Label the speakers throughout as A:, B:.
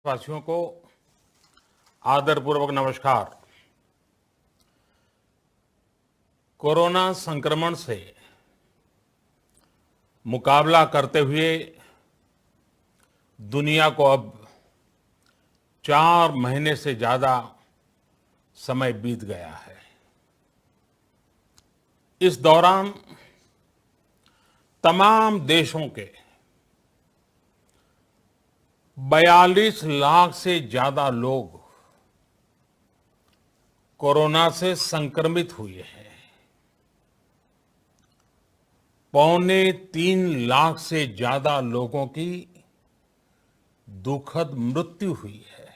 A: वासियों को आदरपूर्वक नमस्कार। कोरोना संक्रमण से मुकाबला करते हुए दुनिया को अब 4 महीने से ज्यादा समय बीत गया है। इस दौरान तमाम देशों के 42 लाख से ज्यादा लोग कोरोना से संक्रमित हुए हैं। 2.25 लाख से ज्यादा लोगों की दुखद मृत्यु हुई है।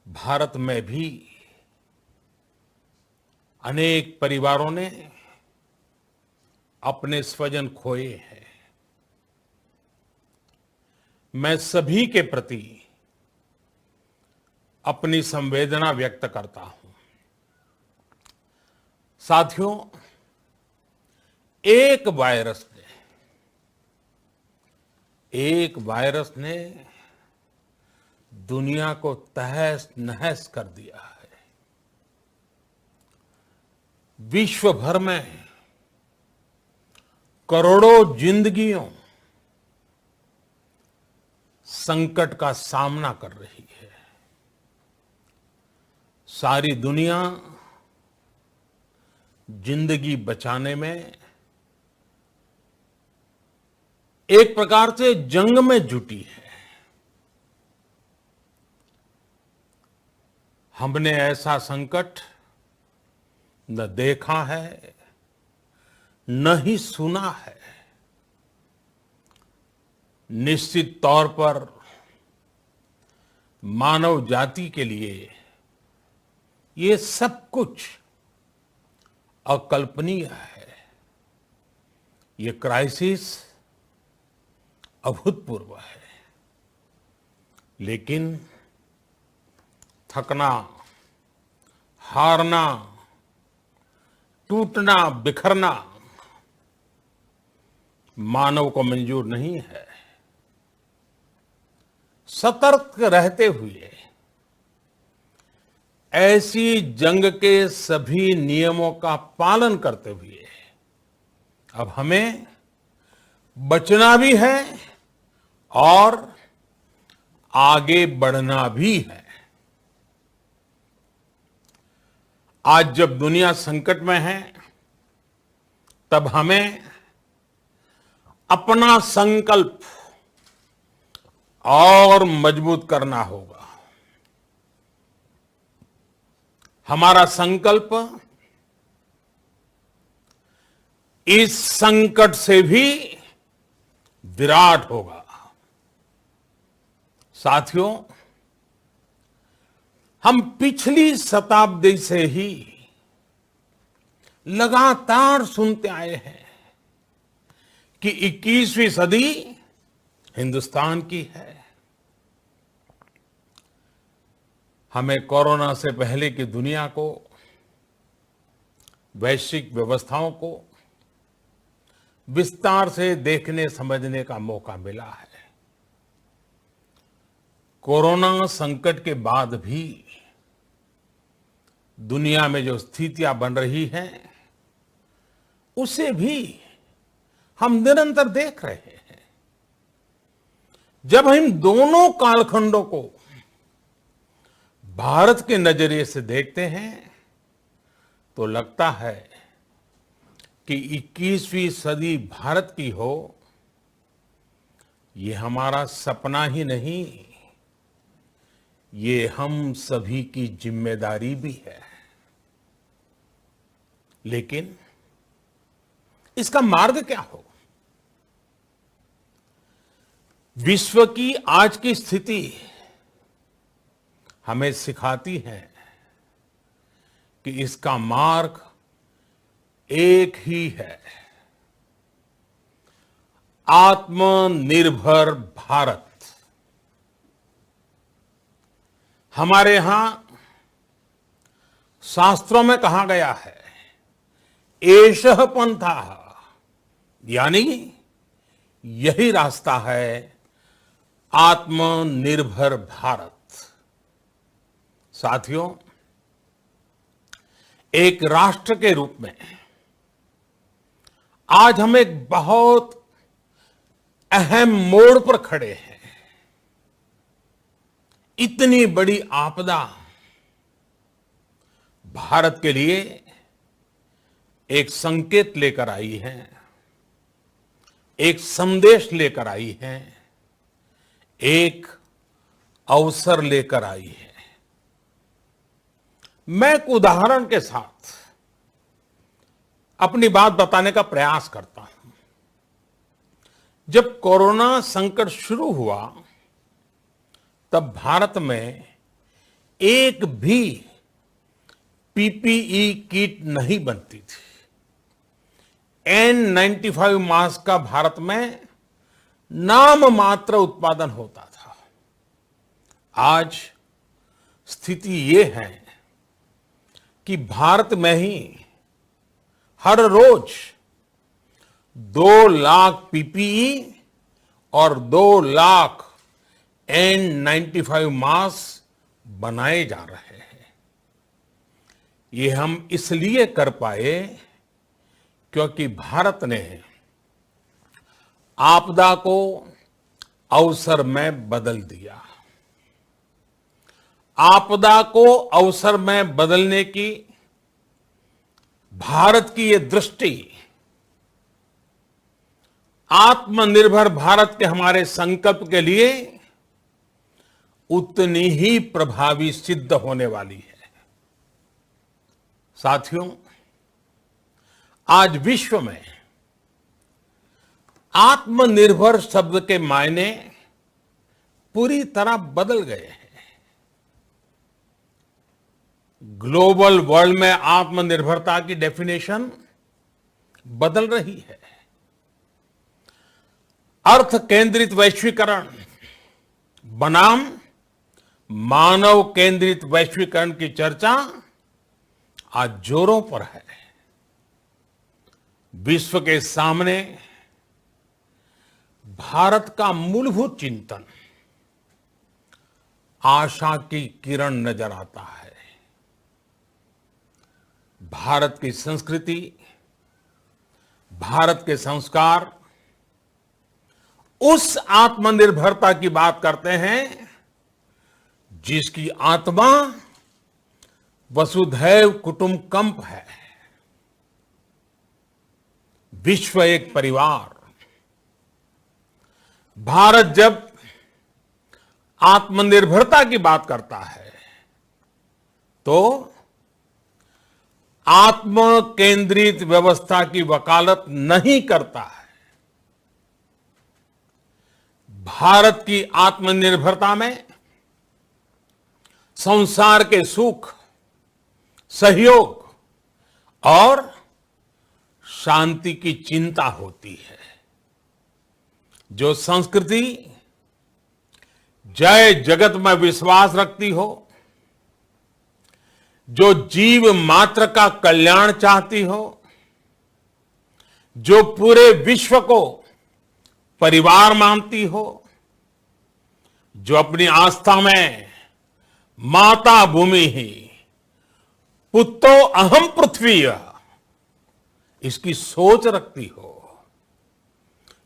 A: भारत में भी अनेक परिवारों ने अपने स्वजन खोए हैं। मैं सभी के प्रति अपनी संवेदना व्यक्त करता हूं। साथियों, एक वायरस ने दुनिया को तहस नहस कर दिया है। विश्व भर में करोड़ों जिंदगियों संकट का सामना कर रही है। सारी दुनिया जिंदगी बचाने में एक प्रकार से जंग में जुटी है। हमने ऐसा संकट न देखा है, न ही सुना है। निश्चित तौर पर मानव जाति के लिए ये सब कुछ अकल्पनीय है। ये क्राइसिस अभूतपूर्व है। लेकिन थकना, हारना, टूटना, बिखरना मानव को मंजूर नहीं है। सतर्क रहते हुए ऐसी जंग के सभी नियमों का पालन करते हुए अब हमें बचना भी है और आगे बढ़ना भी है। आज जब दुनिया संकट में है, तब हमें अपना संकल्प और मजबूत करना होगा। हमारा संकल्प इस संकट से भी विराट होगा। साथियों, हम पिछली शताब्दी से ही लगातार सुनते आए हैं कि 21वीं सदी हिंदुस्तान की है। हमें कोरोना से पहले की दुनिया को, वैश्विक व्यवस्थाओं को विस्तार से देखने समझने का मौका मिला है। कोरोना संकट के बाद भी दुनिया में जो स्थितियां बन रही हैं, उसे भी हम निरंतर देख रहे हैं। जब हम दोनों कालखंडों को भारत के नजरिए से देखते हैं तो लगता है कि 21वीं सदी भारत की हो, ये हमारा सपना ही नहीं, ये हम सभी की जिम्मेदारी भी है। लेकिन इसका मार्ग क्या हो? विश्व की आज की स्थिति हमें सिखाती है कि इसका मार्ग एक ही है, आत्मनिर्भर भारत। हमारे यहां शास्त्रों में कहा गया है, एषः पंथः, यानी यही रास्ता है आत्मनिर्भर भारत। साथियों, एक राष्ट्र के रूप में आज हम एक बहुत अहम मोड़ पर खड़े हैं। इतनी बड़ी आपदा भारत के लिए एक संकेत लेकर आई है, एक संदेश लेकर आई है, एक अवसर लेकर आई है। मैं एक उदाहरण के साथ अपनी बात बताने का प्रयास करता हूं। जब कोरोना संकट शुरू हुआ, तब भारत में एक भी पीपीई किट नहीं बनती थी। N95 मास्क का भारत में नाम मात्र उत्पादन होता था। आज स्थिति ये है कि भारत में ही हर रोज 2 लाख पीपीई और 2 लाख N95 मास्क बनाए जा रहे हैं। ये हम इसलिए कर पाए क्योंकि भारत ने आपदा को अवसर में बदल दिया। आपदा को अवसर में बदलने की भारत की ये दृष्टि आत्मनिर्भर भारत के हमारे संकल्प के लिए उतनी ही प्रभावी सिद्ध होने वाली है। साथियों, आज विश्व में आत्मनिर्भर शब्द के मायने पूरी तरह बदल गए हैं। ग्लोबल वर्ल्ड में आत्मनिर्भरता की डेफिनेशन बदल रही है। अर्थ केंद्रित वैश्वीकरण बनाम मानव केंद्रित वैश्वीकरण की चर्चा आज जोरों पर है। विश्व के सामने भारत का मूलभूत चिंतन आशा की किरण नजर आता है। भारत की संस्कृति, भारत के संस्कार उस आत्मनिर्भरता की बात करते हैं जिसकी आत्मा वसुधैव कुटुंबकम है। विश्व एक परिवार। भारत जब आत्मनिर्भरता की बात करता है तो आत्म केंद्रित व्यवस्था की वकालत नहीं करता है। भारत की आत्मनिर्भरता में संसार के सुख, सहयोग और शांति की चिंता होती है। जो संस्कृति जय जगत में विश्वास रखती हो, जो जीव मात्र का कल्याण चाहती हो, जो पूरे विश्व को परिवार मानती हो, जो अपनी आस्था में माता भूमि ही पुत्रो अहम पृथ्वी इसकी सोच रखती हो,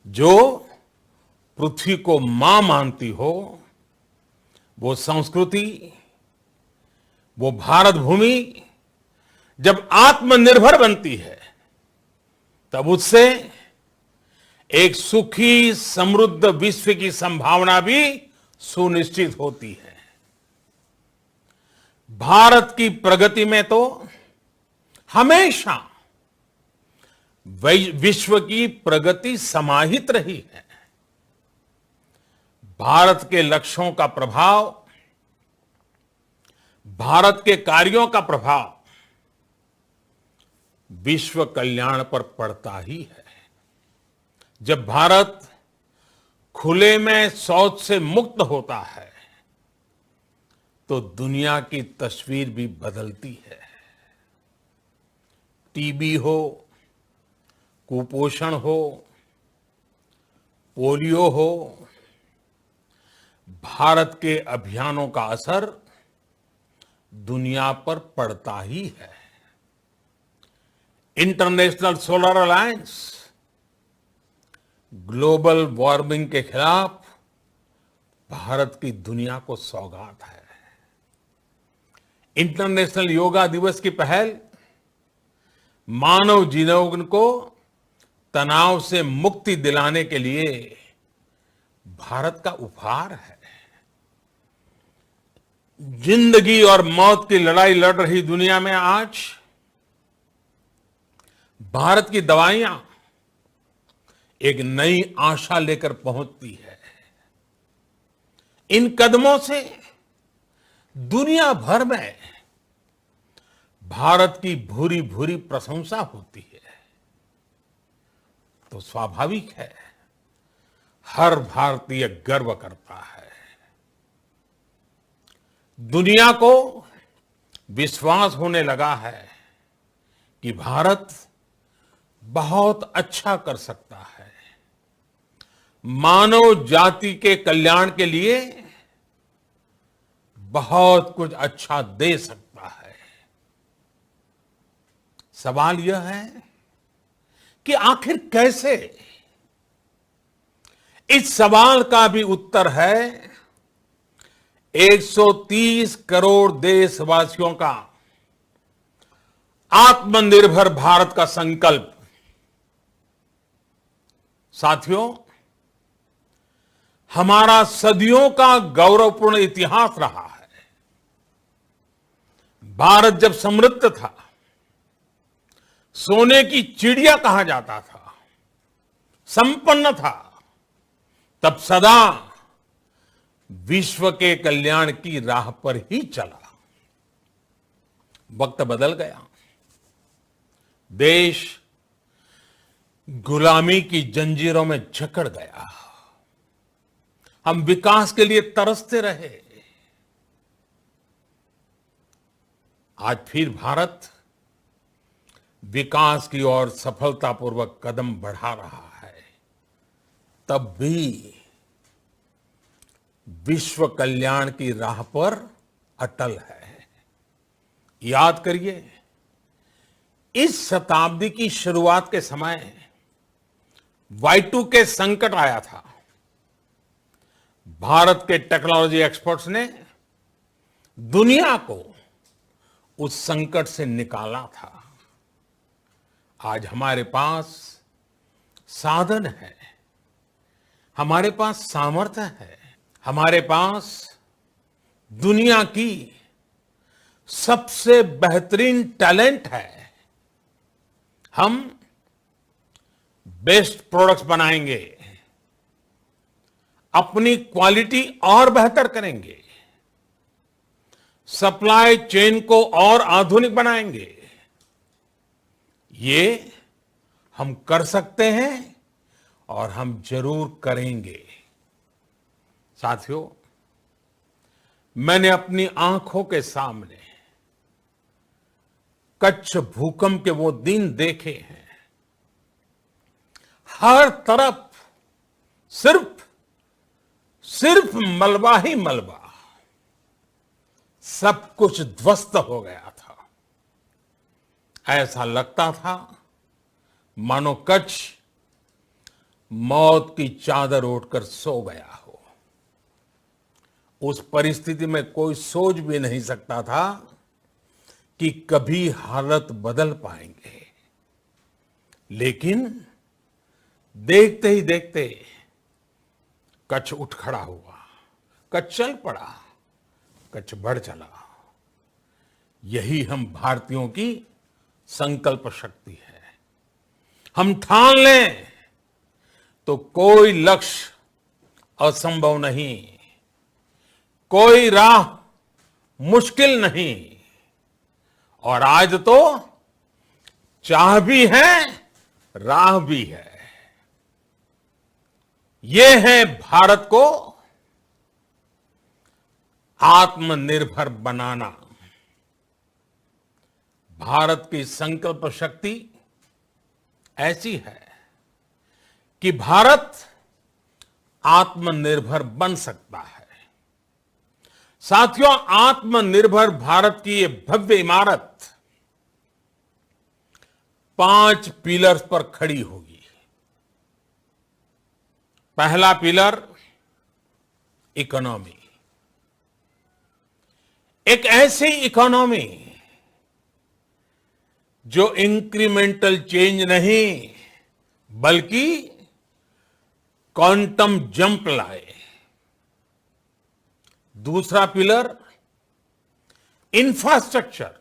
A: जो पृथ्वी को मां मानती हो, वो संस्कृति, वो भारत भूमि जब आत्मनिर्भर बनती है तब उससे एक सुखी समृद्ध विश्व की संभावना भी सुनिश्चित होती है। भारत की प्रगति में तो हमेशा विश्व की प्रगति समाहित रही है। भारत के लक्ष्यों का प्रभाव, भारत के कार्यों का प्रभाव विश्व कल्याण पर पड़ता ही है। जब भारत खुले में शौच से मुक्त होता है तो दुनिया की तस्वीर भी बदलती है। टीबी हो, कुपोषण हो, पोलियो हो, भारत के अभियानों का असर दुनिया पर पड़ता ही है। International solar alliance global warming के खिलाफ भारत की दुनिया को सौगात है। इंटरनेशनल योगा दिवस की पहल मानव जीवन को तनाव से मुक्ति दिलाने के लिए भारत का उपहार है। जिंदगी और मौत की लड़ाई लड़ रही दुनिया में आज भारत की दवाइयां एक नई आशा लेकर पहुंचती है। इन कदमों से दुनिया भर में भारत की भूरी भूरी प्रशंसा होती है। तो स्वाभाविक है, हर भारतीय गर्व करता है। दुनिया को विश्वास होने लगा है कि भारत बहुत अच्छा कर सकता है, मानव जाति के कल्याण के लिए बहुत कुछ अच्छा दे सकता है। सवाल यह है कि आखिर कैसे? इस सवाल का भी उत्तर है 130 करोड़ देशवासियों का आत्मनिर्भर भारत का संकल्प। साथियों, हमारा सदियों का गौरवपूर्ण इतिहास रहा है। भारत जब समृद्ध था, सोने की चिड़िया कहा जाता था, संपन्न था, तब सदा विश्व के कल्याण की राह पर ही चला। वक्त बदल गया, देश गुलामी की जंजीरों में जकड़ गया। हम विकास के लिए तरसते रहे। आज फिर भारत विकास की ओर सफलतापूर्वक कदम बढ़ा रहा है। तब भी विश्व कल्याण की राह पर अटल है। याद करिए, इस शताब्दी की शुरुआत के समय Y2K संकट आया था। भारत के टेक्नोलॉजी एक्सपर्ट्स ने दुनिया को उस संकट से निकाला था। आज हमारे पास साधन है, हमारे पास सामर्थ्य है, हमारे पास दुनिया की सबसे बेहतरीन टैलेंट है। हम बेस्ट प्रोडक्ट्स बनाएंगे, अपनी क्वालिटी और बेहतर करेंगे, सप्लाई चेन को और आधुनिक बनाएंगे। ये हम कर सकते हैं और हम जरूर करेंगे। साथियों, मैंने अपनी आंखों के सामने कच्छ भूकंप के वो दिन देखे हैं। हर तरफ सिर्फ मलबा ही मलबा, सब कुछ ध्वस्त हो गया था। ऐसा लगता था मानो कच्छ मौत की चादर ओढ़कर सो गया हो। उस परिस्थिति में कोई सोच भी नहीं सकता था कि कभी हालत बदल पाएंगे। लेकिन देखते ही देखते कच्छ उठ खड़ा हुआ, कच्छ चल पड़ा, कच्छ बढ़ चला। यही हम भारतीयों की संकल्प शक्ति है। हम ठान लें तो कोई लक्ष्य असंभव नहीं, कोई राह मुश्किल नहीं। और आज तो चाह भी है, राह भी है। ये है भारत को आत्मनिर्भर बनाना। भारत की संकल्प शक्ति ऐसी है कि भारत आत्मनिर्भर बन सकता है। साथियों, आत्मनिर्भर भारत की ये भव्य इमारत 5 पिलर्स पर खड़ी होगी। पहला पिलर इकोनॉमी। एक ऐसी इकोनॉमी जो इंक्रीमेंटल चेंज नहीं बल्कि क्वांटम जंप लाए। दूसरा पिलर इंफ्रास्ट्रक्चर।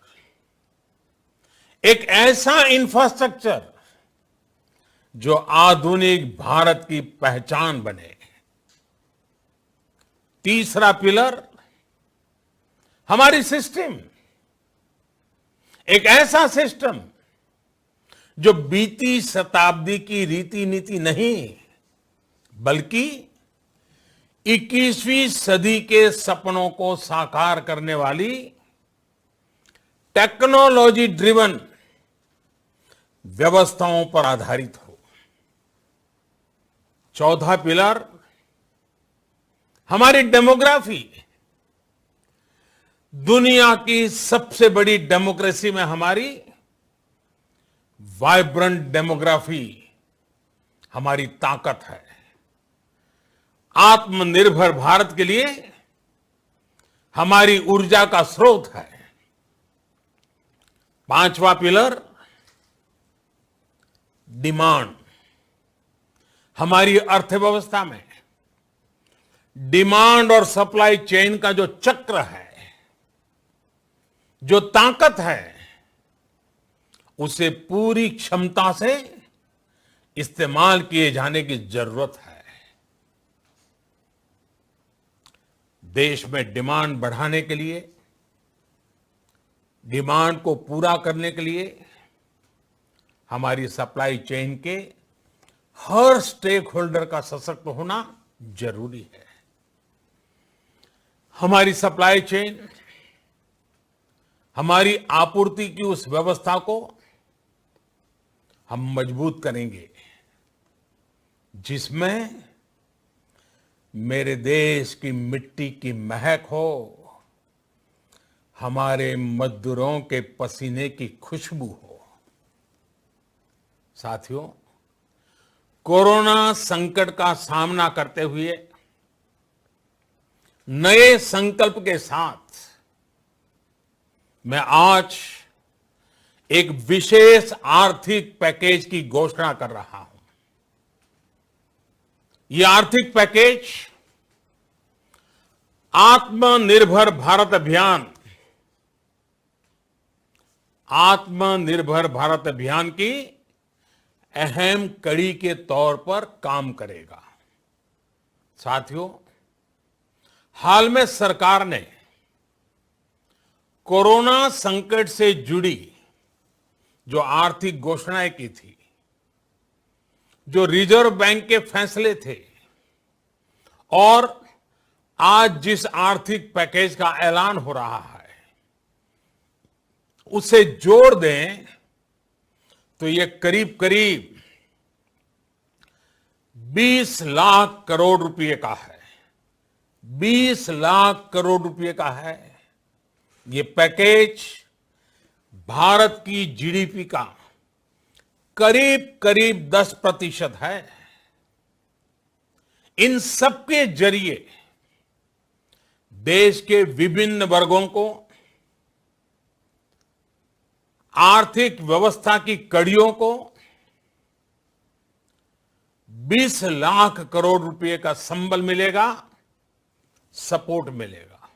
A: एक ऐसा इंफ्रास्ट्रक्चर जो आधुनिक भारत की पहचान बने। तीसरा पिलर हमारी सिस्टम। एक ऐसा सिस्टम जो बीती शताब्दी की रीति नीति नहीं बल्कि 21वीं सदी के सपनों को साकार करने वाली टेक्नोलॉजी ड्रिवन व्यवस्थाओं पर आधारित हो। चौथा पिलर हमारी डेमोग्राफी। दुनिया की सबसे बड़ी डेमोक्रेसी में हमारी वाइब्रेंट डेमोग्राफी हमारी ताकत है। आत्मनिर्भर भारत के लिए हमारी ऊर्जा का स्रोत है। पांचवा पिलर डिमांड। हमारी अर्थव्यवस्था में डिमांड और सप्लाई चेन का जो चक्र है, जो ताकत है, उसे पूरी क्षमता से इस्तेमाल किए जाने की जरूरत है। देश में डिमांड बढ़ाने के लिए, डिमांड को पूरा करने के लिए हमारी सप्लाई चेन के हर स्टेक होल्डर का सशक्त होना जरूरी है। हमारी सप्लाई चेन, हमारी आपूर्ति की उस व्यवस्था को हम मजबूत करेंगे जिसमें मेरे देश की मिट्टी की महक हो, हमारे मजदूरों के पसीने की खुशबू हो। साथियों, कोरोना संकट का सामना करते हुए नए संकल्प के साथ मैं आज एक विशेष आर्थिक पैकेज की घोषणा कर रहा हूं। ये आर्थिक पैकेज आत्मनिर्भर भारत अभियान, आत्मनिर्भर भारत अभियान की अहम कड़ी के तौर पर काम करेगा। साथियों, हाल में सरकार ने कोरोना संकट से जुड़ी जो आर्थिक घोषणाएं की थी, जो रिजर्व बैंक के फैसले थे और आज जिस आर्थिक पैकेज का ऐलान हो रहा है, उसे जोड़ दें तो ये करीब करीब 20 लाख करोड़ रुपए का है। 20 लाख करोड़ रुपए का है। ये पैकेज भारत की जीडीपी का करीब करीब 10% है। इन सबके जरिए देश के विभिन्न वर्गों को आर्थिक व्यवस्था की कड़ियों को 20 लाख करोड़ रुपए का संबल मिलेगा, सपोर्ट मिलेगा।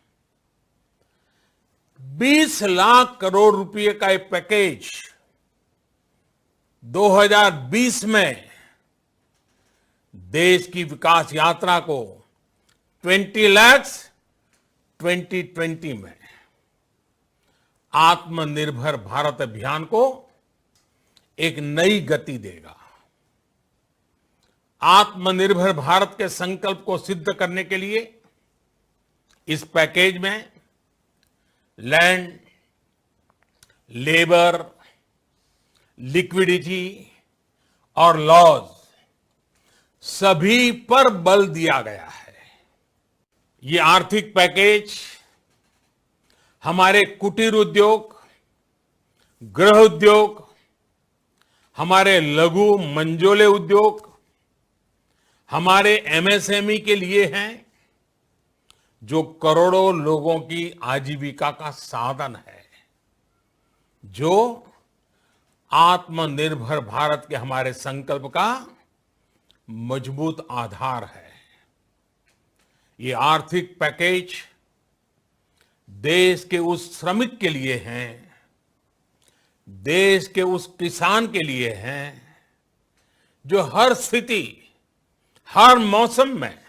A: 20 लाख करोड़ रुपए का एक पैकेज 2020 में देश की विकास यात्रा को 20 लाख 2020 में आत्मनिर्भर भारत अभियान को एक नई गति देगा। आत्मनिर्भर भारत के संकल्प को सिद्ध करने के लिए इस पैकेज में लैंड, लेबर, लिक्विडिटी और लॉज सभी पर बल दिया गया है। ये आर्थिक पैकेज हमारे कुटीर उद्योग, गृह उद्योग, हमारे लघु मंझोले उद्योग, हमारे एमएसएमई के लिए हैं, जो करोड़ों लोगों की आजीविका का साधन है, जो आत्मनिर्भर भारत के हमारे संकल्प का मजबूत आधार है। ये आर्थिक पैकेज देश के उस श्रमिक के लिए हैं, देश के उस किसान के लिए हैं, जो हर स्थिति, हर मौसम में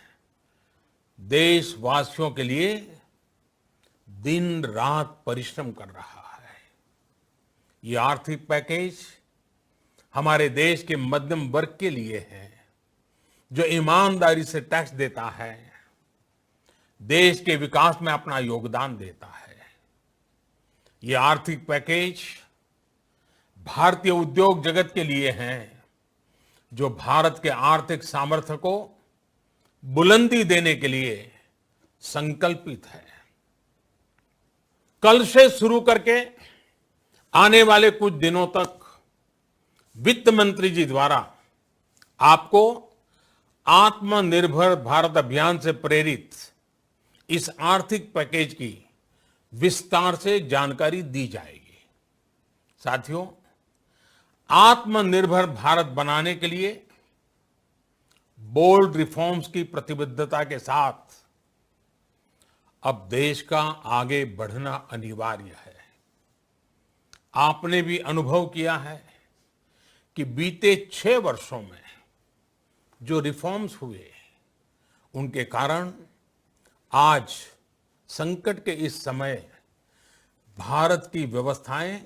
A: देशवासियों के लिए दिन रात परिश्रम कर रहा है। ये आर्थिक पैकेज हमारे देश के मध्यम वर्ग के लिए है, जो ईमानदारी से टैक्स देता है, देश के विकास में अपना योगदान देता है। ये आर्थिक पैकेज भारतीय उद्योग जगत के लिए हैं, जो भारत के आर्थिक सामर्थ्य को बुलंदी देने के लिए संकल्पित है। कल से शुरू करके आने वाले कुछ दिनों तक वित्त मंत्री जी द्वारा आपको आत्मनिर्भर भारत अभियान से प्रेरित इस आर्थिक पैकेज की विस्तार से जानकारी दी जाएगी। साथियों, आत्मनिर्भर भारत बनाने के लिए बोल्ड रिफॉर्म्स की प्रतिबद्धता के साथ अब देश का आगे बढ़ना अनिवार्य है। आपने भी अनुभव किया है कि बीते 6 वर्षों में जो रिफॉर्म्स हुए, उनके कारण आज संकट के इस समय भारत की व्यवस्थाएं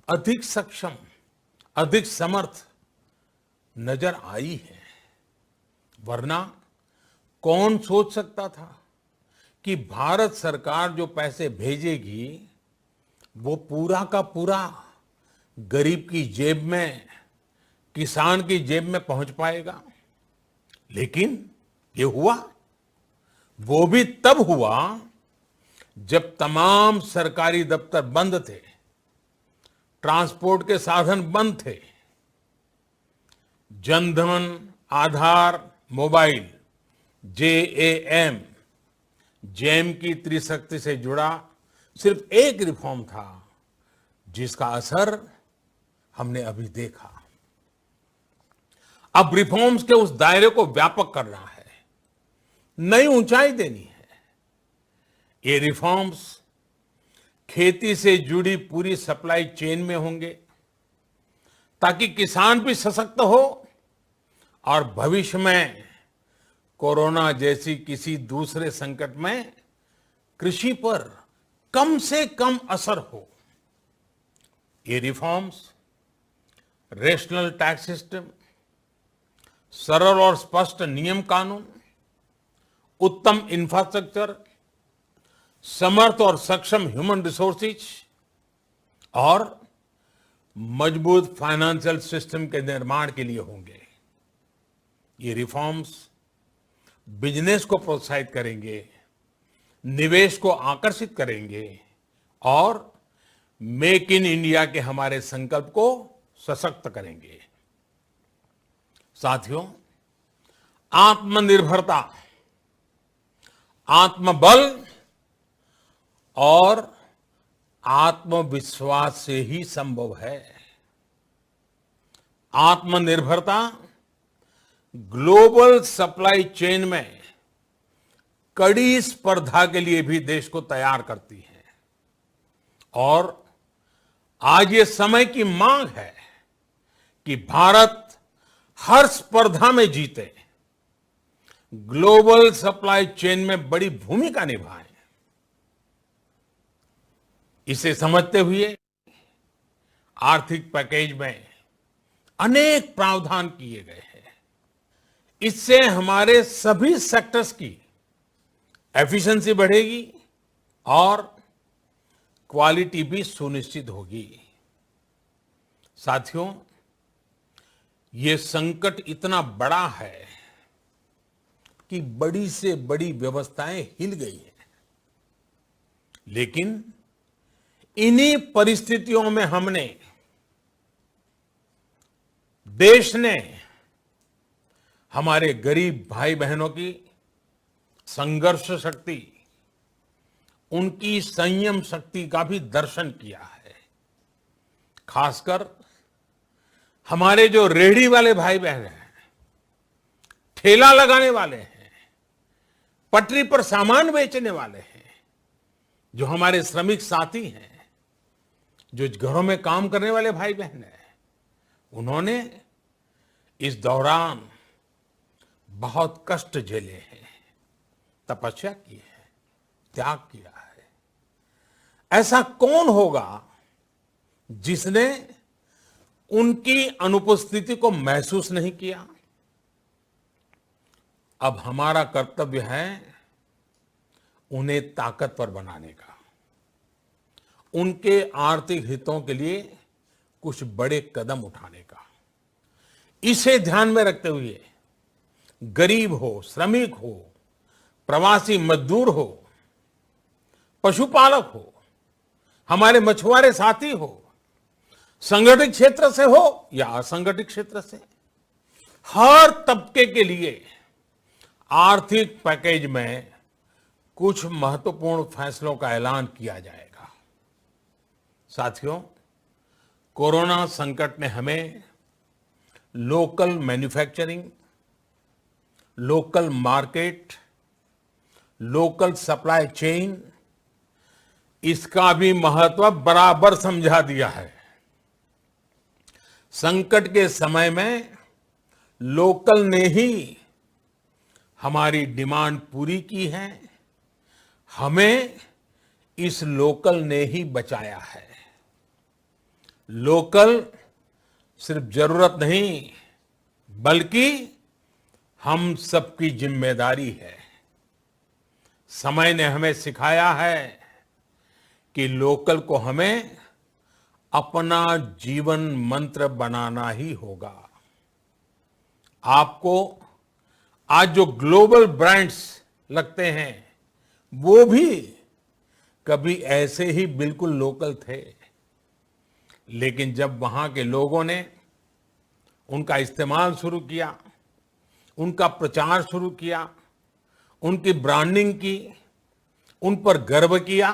A: अधिक सक्षम, अधिक समर्थ नजर आई है। वरना कौन सोच सकता था कि भारत सरकार जो पैसे भेजेगी वो पूरा का पूरा गरीब की जेब में, किसान की जेब में पहुंच पाएगा। लेकिन ये हुआ। वो भी तब हुआ जब तमाम सरकारी दफ्तर बंद थे, ट्रांसपोर्ट के साधन बंद थे, जनधन, आधार, मोबाइल, जेम की त्रिशक्ति से जुड़ा सिर्फ एक रिफॉर्म था, जिसका असर हमने अभी देखा। अब रिफॉर्म्स के उस दायरे को व्यापक करना है, नई ऊंचाई देनी है। ये रिफॉर्म्स खेती से जुड़ी पूरी सप्लाई चेन में होंगे, ताकि किसान भी सशक्त हो और भविष्य में कोरोना जैसी किसी दूसरे संकट में कृषि पर कम से कम असर हो। ये रिफॉर्म्स रेशनल टैक्स सिस्टम, सरल और स्पष्ट नियम कानून, उत्तम इंफ्रास्ट्रक्चर, समर्थ और सक्षम ह्यूमन रिसोर्सेज और मजबूत फाइनेंशियल सिस्टम के निर्माण के लिए होंगे। ये रिफॉर्म्स बिजनेस को प्रोत्साहित करेंगे, निवेश को आकर्षित करेंगे और मेक इन इंडिया के हमारे संकल्प को सशक्त करेंगे। साथियों, आत्मनिर्भरता, आत्मबल और आत्मविश्वास से ही संभव है। आत्मनिर्भरता ग्लोबल सप्लाई चेन में कड़ी स्पर्धा के लिए भी देश को तैयार करती है और आज ये समय की मांग है कि भारत हर स्पर्धा में जीते, ग्लोबल सप्लाई चेन में बड़ी भूमिका निभाए। इसे समझते हुए आर्थिक पैकेज में अनेक प्रावधान किए गए हैं। इससे हमारे सभी सेक्टर्स की एफिशिएंसी बढ़ेगी और क्वालिटी भी सुनिश्चित होगी। साथियों, ये संकट इतना बड़ा है कि बड़ी से बड़ी व्यवस्थाएं हिल गई हैं। लेकिन इन्हीं परिस्थितियों में हमने, देश ने हमारे गरीब भाई बहनों की संघर्ष शक्ति, उनकी संयम शक्ति का भी दर्शन किया है। खासकर हमारे जो रेहड़ी वाले भाई बहन हैं, ठेला लगाने वाले हैं, पटरी पर सामान बेचने वाले हैं, जो हमारे श्रमिक साथी हैं, जो घरों में काम करने वाले भाई बहन हैं, उन्होंने इस दौरान बहुत कष्ट झेले हैं, तपस्या की है, त्याग किया है। ऐसा कौन होगा जिसने उनकी अनुपस्थिति को महसूस नहीं किया? अब हमारा कर्तव्य है उन्हें ताकतवर बनाने का, उनके आर्थिक हितों के लिए कुछ बड़े कदम उठाने का। इसे ध्यान में रखते हुए गरीब हो, श्रमिक हो, प्रवासी मजदूर हो, पशुपालक हो, हमारे मछुआरे साथी हो, संगठित क्षेत्र से हो या असंगठित क्षेत्र से, हर तबके के लिए आर्थिक पैकेज में कुछ महत्वपूर्ण फैसलों का ऐलान किया जाएगा। साथियों, कोरोना संकट ने हमें local manufacturing, local market, local supply chain, इसका भी महत्व बराबर समझा दिया है। संकट के समय में लोकल ने ही हमारी डिमांड पूरी की है, हमें इस लोकल ने ही बचाया है। लोकल सिर्फ जरूरत नहीं, बल्कि हम सबकी जिम्मेदारी है। समय ने हमें सिखाया है कि लोकल को हमें अपना जीवन मंत्र बनाना ही होगा। आपको आज जो ग्लोबल ब्रांड्स लगते हैं, वो भी कभी ऐसे ही बिल्कुल लोकल थे, लेकिन जब वहां के लोगों ने उनका इस्तेमाल शुरू किया, उनका प्रचार शुरू किया, उनकी ब्रांडिंग की, उन पर गर्व किया,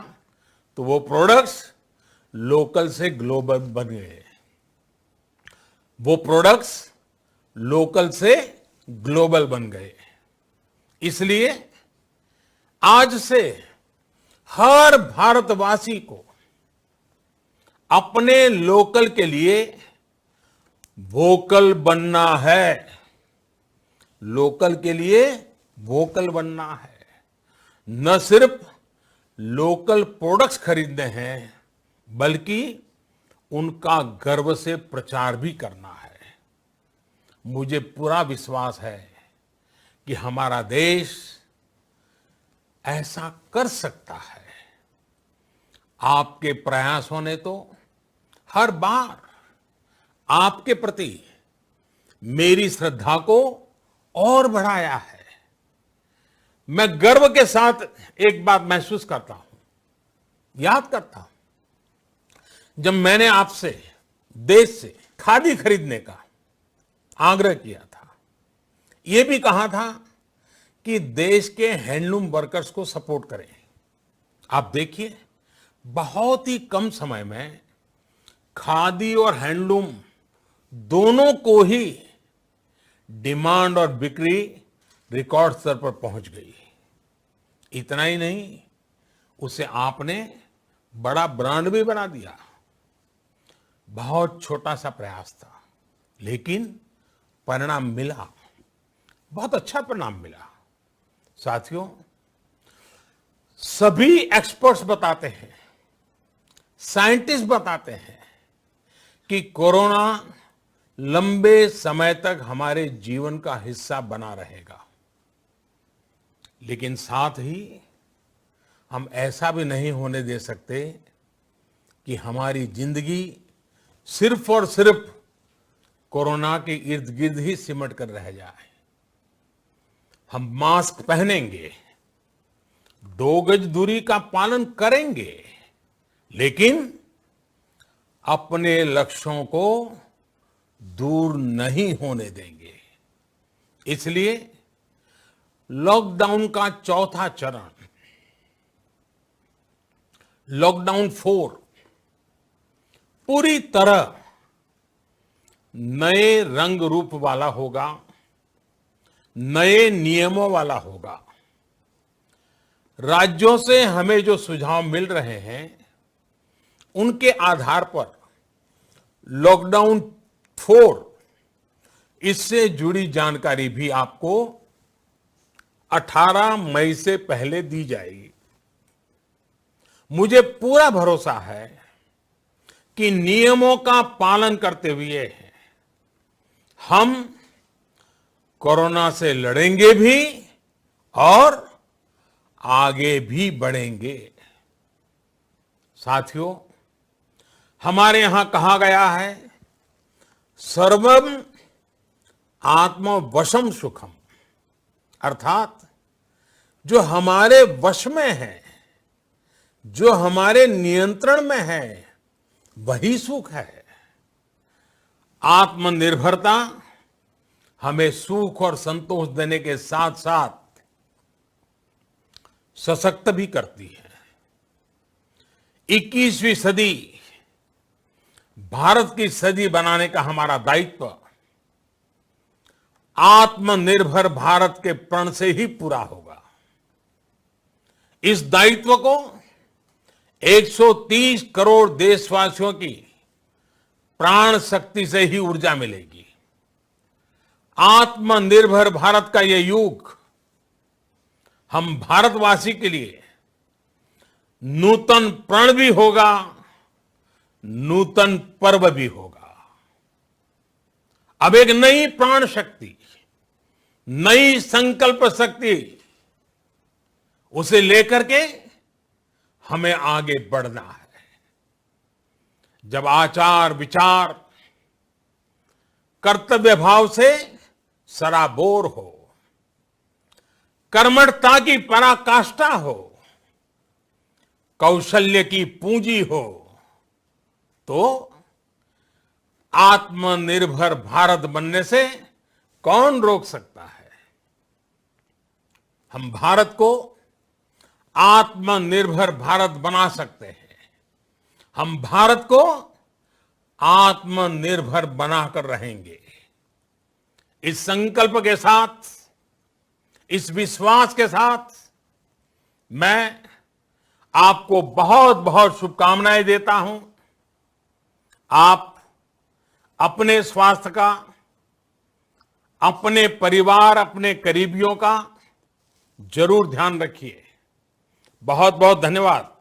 A: तो वो प्रोडक्ट्स लोकल से ग्लोबल बन गए। वो प्रोडक्ट्स लोकल से ग्लोबल बन गए। इसलिए आज से हर भारतवासी को अपने लोकल के लिए वोकल बनना है। लोकल के लिए वोकल बनना है। न सिर्फ लोकल प्रोडक्ट्स खरीदने हैं, बल्कि उनका गर्व से प्रचार भी करना है। मुझे पूरा विश्वास है कि हमारा देश ऐसा कर सकता है। आपके प्रयासों ने तो हर बार आपके प्रति मेरी श्रद्धा को और बढ़ाया है। मैं गर्व के साथ एक बात महसूस करता हूं, याद करता हूं, जब मैंने आपसे देश से खादी खरीदने का आग्रह किया था, यह भी कहा था कि देश के हैंडलूम वर्कर्स को सपोर्ट करें। आप देखिए, बहुत ही कम समय में खादी और हैंडलूम दोनों को ही डिमांड और बिक्री रिकॉर्ड स्तर पर पहुंच गई। इतना ही नहीं, उसे आपने बड़ा ब्रांड भी बना दिया। बहुत छोटा सा प्रयास था, लेकिन परिणाम मिला, बहुत अच्छा परिणाम मिला। साथियों, सभी एक्सपर्ट्स बताते हैं, साइंटिस्ट बताते हैं कि कोरोना लंबे समय तक हमारे जीवन का हिस्सा बना रहेगा। लेकिन साथ ही हम ऐसा भी नहीं होने दे सकते कि हमारी जिंदगी सिर्फ और सिर्फ कोरोना के इर्द गिर्द ही सिमट कर रह जाए। हम मास्क पहनेंगे, 2 गज दूरी का पालन करेंगे, लेकिन अपने लक्ष्यों को दूर नहीं होने देंगे। इसलिए लॉकडाउन का चौथा चरण, लॉकडाउन 4, पूरी तरह नए रंग रूप वाला होगा, नए नियमों वाला होगा। राज्यों से हमें जो सुझाव मिल रहे हैं, उनके आधार पर लॉकडाउन 4, इससे जुड़ी जानकारी भी आपको 18 मई से पहले दी जाएगी। मुझे पूरा भरोसा है कि नियमों का पालन करते हुए हम कोरोना से लड़ेंगे भी और आगे भी बढ़ेंगे। साथियों, हमारे यहां कहा गया है, सर्वम आत्मवशम सुखम, अर्थात जो हमारे वश में है, जो हमारे नियंत्रण में है, वही सुख है। आत्मनिर्भरता हमें सुख और संतोष देने के साथ साथ सशक्त भी करती है। 21वीं सदी भारत की सदी बनाने का हमारा दायित्व आत्मनिर्भर भारत के प्रण से ही पूरा होगा। इस दायित्व को 130 करोड़ देशवासियों की प्राण शक्ति से ही ऊर्जा मिलेगी। आत्मनिर्भर भारत का ये युग हम भारतवासी के लिए नूतन प्रण भी होगा, नूतन पर्व भी होगा। अब एक नई प्राण शक्ति, नई संकल्प शक्ति, उसे लेकर के हमें आगे बढ़ना है। जब आचार विचार कर्तव्य भाव से सराबोर हो, कर्मठता की पराकाष्ठा हो, कौशल्य की पूंजी हो, तो आत्मनिर्भर भारत बनने से कौन रोक सकता है। हम भारत को आत्मनिर्भर भारत बना सकते हैं। हम भारत को आत्मनिर्भर बनाकर रहेंगे। इस संकल्प के साथ, इस विश्वास के साथ मैं आपको बहुत बहुत शुभकामनाएं देता हूं। आप अपने स्वास्थ्य का, अपने परिवार, अपने करीबियों का जरूर ध्यान रखिए। बहुत बहुत धन्यवाद।